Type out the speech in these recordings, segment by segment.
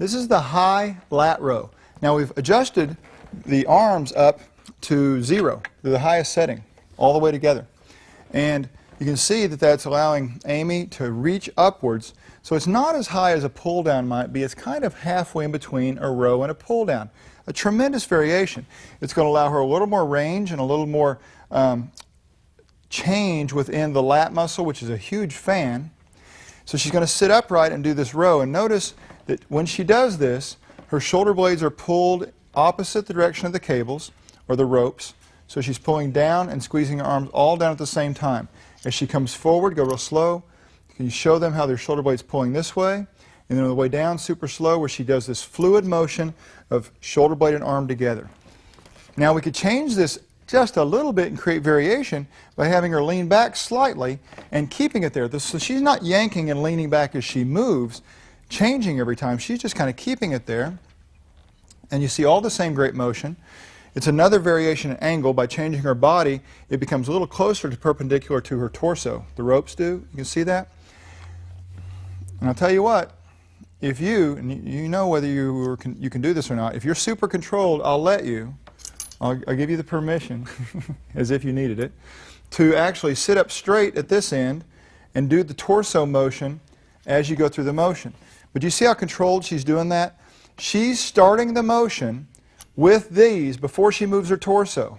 This is the high lat row. Now we've adjusted the arms up to 0, to the highest setting, all the way together. And you can see that that's allowing Amy to reach upwards. So it's not as high as a pull down might be. It's kind of halfway in between a row and a pull down. A tremendous variation. It's going to allow her a little more range and a little more change within the lat muscle, which is a huge fan. So she's going to sit upright and do this row. And notice that when she does this, her shoulder blades are pulled opposite the direction of the cables or the ropes. So she's pulling down and squeezing her arms all down at the same time. As she comes forward, go real slow. Can you show them how their shoulder blades pulling this way? And then on the way down, super slow, where she does this fluid motion of shoulder blade and arm together. Now we could change this just a little bit and create variation by having her lean back slightly and keeping it there. So she's not yanking and leaning back as she moves, changing every time. She's just kind of keeping it there. And you see all the same great motion. It's another variation in angle. By changing her body, it becomes a little closer to perpendicular to her torso. The ropes do. You can see that? And I'll tell you what, if you, and you know whether you can do this or not, if you're super controlled, I'll let you, I'll give you the permission, as if you needed it, to actually sit up straight at this end and do the torso motion as you go through the motion. But do you see how controlled she's doing that? She's starting the motion with these before she moves her torso.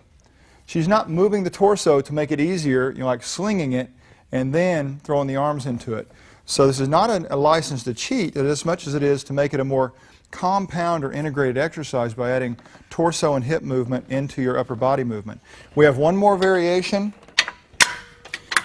She's not moving the torso to make it easier, you know, like slinging it and then throwing the arms into it. So this is not a license to cheat as much as it is to make it a more compound or integrated exercise by adding torso and hip movement into your upper body movement. We have one more variation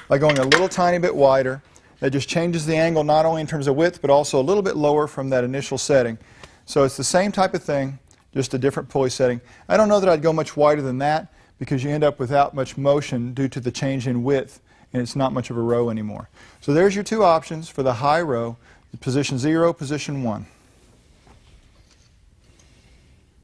by going a little tiny bit wider. That just changes the angle not only in terms of width but also a little bit lower from that initial setting. So it's the same type of thing, just a different pulley setting. I don't know that I'd go much wider than that because you end up without much motion due to the change in width, and it's not much of a row anymore. So there's your two options for the high row, position 0, position 1.